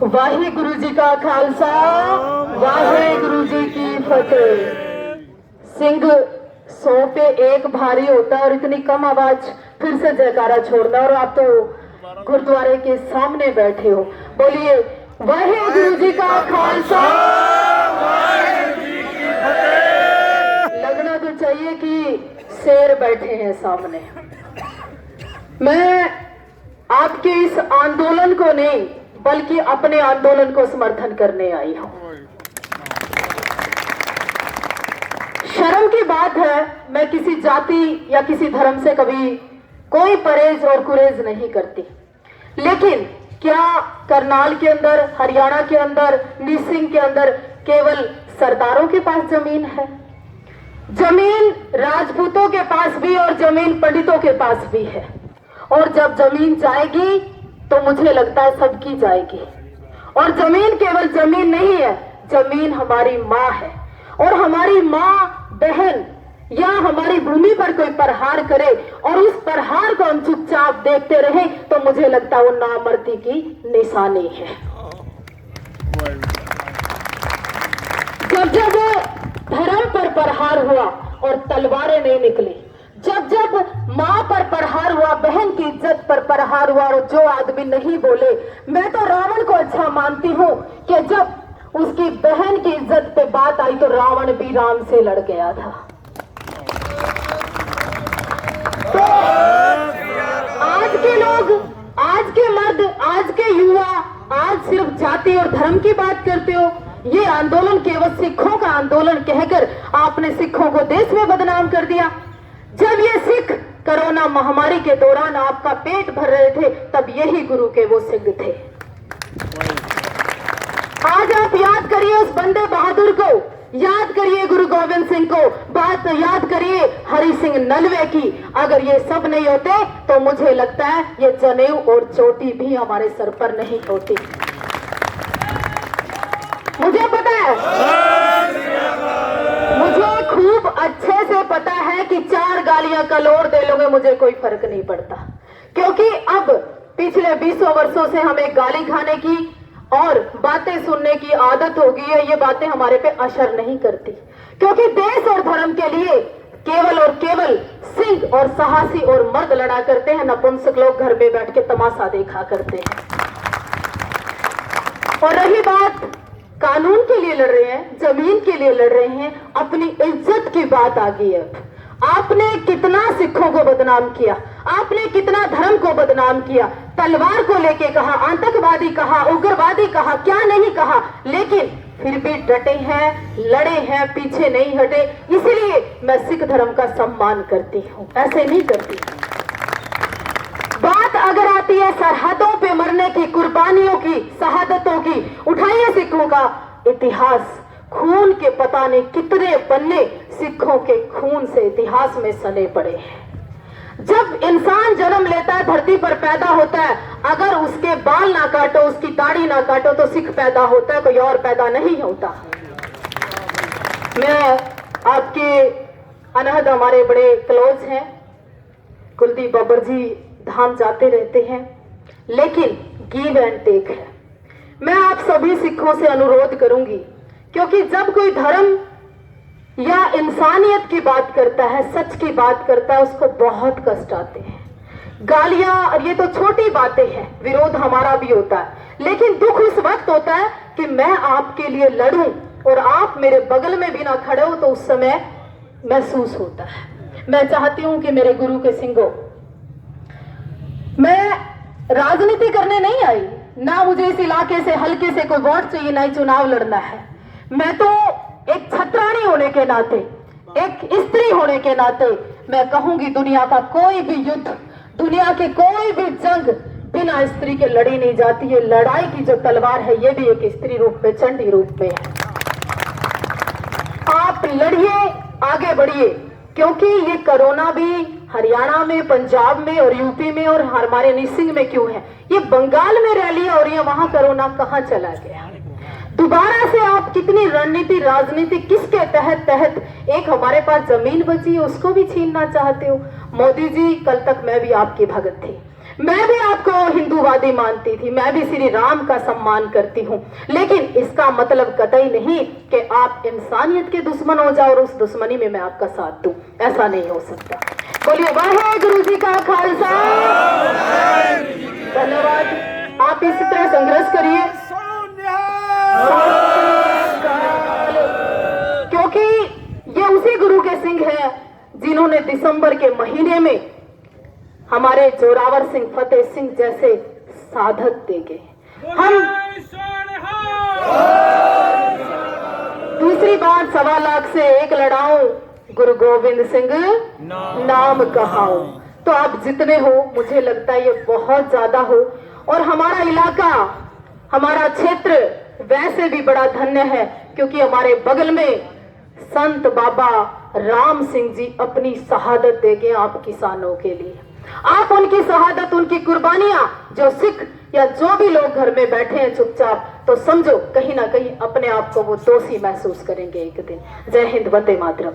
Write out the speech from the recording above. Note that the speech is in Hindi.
वाहिगुरु जी का खालसा, वाहिगुरु जी की फतेह। सिंह 100 पे 1 भारी होता है और इतनी कम आवाज फिर से जयकारा छोड़ना। और आप तो गुरुद्वारे के सामने बैठे हो, बोलिए वाहिगुरु जी का खालसा, वाहिगुरु जी की फतेह। लगना तो चाहिए कि शेर बैठे हैं सामने। मैं आपके इस आंदोलन को नहीं बल्कि अपने आंदोलन को समर्थन करने आई हूं। शर्म की बात है, मैं किसी जाति या किसी धर्म से कभी कोई परहेज और गुरेज नहीं करती, लेकिन क्या करनाल के अंदर, हरियाणा के अंदर, निसिंग के अंदर केवल सरदारों के पास जमीन है? जमीन राजपूतों के पास भी और जमीन पंडितों के पास भी है। और जब जमीन जाएगी तो मुझे लगता है सबकी जाएगी। और जमीन केवल जमीन नहीं है, जमीन हमारी माँ है। और हमारी माँ, बहन या हमारी भूमि पर कोई प्रहार करे और उस प्रहार को हम चुपचाप देखते रहे तो मुझे लगता है वो नामर्दी की निशानी है। जब जब धर्म पर प्रहार हुआ और तलवारें नहीं निकली, जब जब माँ पर प्रहार हुआ, बहन की इज्जत पर प्रहार हुआ और जो आदमी नहीं बोले, मैं तो रावण को अच्छा मानती हूँ कि जब उसकी बहन की इज्जत पे बात आई तो रावण भी राम से लड़ गया था। तो आज के लोग, आज के मर्द, आज के युवा आज सिर्फ जाति और धर्म की बात करते हो। ये आंदोलन केवल सिखों का आंदोलन कहकर आपने सिखों को देश में बदनाम कर दिया। जब ये सिख कोरोना महामारी के दौरान आपका पेट भर रहे थे तब यही गुरु के वो सिंह थे। आज आप याद करिए उस बंदे बहादुर को, याद करिए गुरु गोविंद सिंह को, बात याद करिए हरि सिंह नलवे की। अगर ये सब नहीं होते तो मुझे लगता है ये जनेऊ और चोटी भी हमारे सर पर नहीं होती। मुझे पता है, मुझे खूब अच्छे से पता है कि 4 गालियां कलोर दे लोगे मुझे कोई फर्क नहीं पड़ता, क्योंकि अब पिछले 20 वर्षों से हमें गाली खाने की और बातें सुनने की आदत हो गई है। ये बातें हमारे पे असर नहीं करती, क्योंकि देश और धर्म के लिए केवल और केवल सिंह और साहसी और मर्द लड़ा करते हैं, नपुंसक लोग घर में बैठ के तमाशा देखा करते हैं। और रही बात कानून के लिए लड़ रहे हैं, जमीन के लिए लड़ रहे हैं, अपनी इज्जत की बात आ गई है। आपने कितना सिखों को बदनाम किया, आपने कितना धर्म को बदनाम किया, तलवार को लेके कहा, आतंकवादी कहा, उग्रवादी कहा, क्या नहीं कहा, लेकिन फिर भी डटे हैं, लड़े हैं, पीछे नहीं हटे। इसलिए मैं सिख धर्म का सम्मान करती हूँ, ऐसे नहीं करती। बात अगर आती है सरहदों पे मरने की, कुर्बानियों की, शहादतों की, उठाइए सिखों का इतिहास। खून के पता नहीं कितने पन्ने सिखों के खून से इतिहास में सने पड़े हैं। जब इंसान जन्म लेता है, धरती पर पैदा होता है, अगर उसके बाल ना काटो, उसकी दाढ़ी ना काटो तो सिख पैदा होता है, कोई और पैदा नहीं होता। मैं आपके अनहद हमारे बड़े क्लोज हैं, कुलदीप बब्बर जी धाम जाते रहते हैं, लेकिन गिव एंड टेक है। मैं आप सभी सिखों से अनुरोध करूंगी, क्योंकि जब कोई धर्म या इंसानियत की बात करता है, सच की बात करता है, उसको बहुत कष्ट आते हैं। गालियां और ये तो छोटी बातें हैं, विरोध हमारा भी होता है, लेकिन दुख उस वक्त होता है कि मैं आपके लिए लड़ूं और आप मेरे बगल में भी ना खड़े हो, तो उस समय महसूस होता है। मैं चाहती हूं कि मेरे गुरु के सिंगों, मैं राजनीति करने नहीं आई, ना मुझे इस इलाके से हल्के से कोई वोट चाहिए, ना ही चुनाव लड़ना है। मैं तो एक छत्राणी होने के नाते, एक स्त्री होने के नाते मैं कहूंगी दुनिया का कोई भी युद्ध, दुनिया की कोई भी जंग बिना स्त्री के लड़ी नहीं जाती है। लड़ाई की जो तलवार है ये भी एक स्त्री रूप में, चंडी रूप में है। आप लड़िए, आगे बढ़िए, क्योंकि ये कोरोना भी हरियाणा में, पंजाब में और यूपी में और हमारे निसिंग में क्यों है, ये बंगाल में रैली हो रही है, वहां कोरोना कहां चला गया। दोबारा से आप कितनी रणनीति, राजनीति किसके तहत एक हमारे पास जमीन बची है उसको भी छीनना चाहते हो। मोदी जी, कल तक मैं भी आपकी भगत थी, मैं भी आपको हिंदूवादी मानती थी, मैं भी श्री राम का सम्मान करती हूँ, लेकिन इसका मतलब कतई नहीं कि आप इंसानियत के दुश्मन हो जाओ और उस दुश्मनी में मैं आपका साथ दूं। ऐसा नहीं हो सकता। बोलिए वाहेगुरु जी का खालसा, धन्यवाद। आप इसी तरह संघर्ष करिए, क्योंकि ये उसी गुरु के सिंह है जिन्होंने दिसंबर के महीने में हमारे जोरावर सिंह, फतेह सिंह जैसे साधक देंगे। हम दूसरी बार 1.25 लाख से 1 लड़ाऊं, गुरु गोविंद सिंह नाम कहाऊं। तो आप जितने हो, मुझे लगता है ये बहुत ज्यादा हो, और हमारा इलाका, हमारा क्षेत्र वैसे भी बड़ा धन्य है, क्योंकि हमारे बगल में संत बाबा राम सिंह जी अपनी शहादत देंगे आप किसानों के लिए। आप उनकी शहादत, उनकी कुर्बानियां, जो सिख या जो भी लोग घर में बैठे हैं चुपचाप, तो समझो कहीं ना कहीं अपने आप को वो दोषी महसूस करेंगे एक दिन। जय हिंद, वंदे मातरम।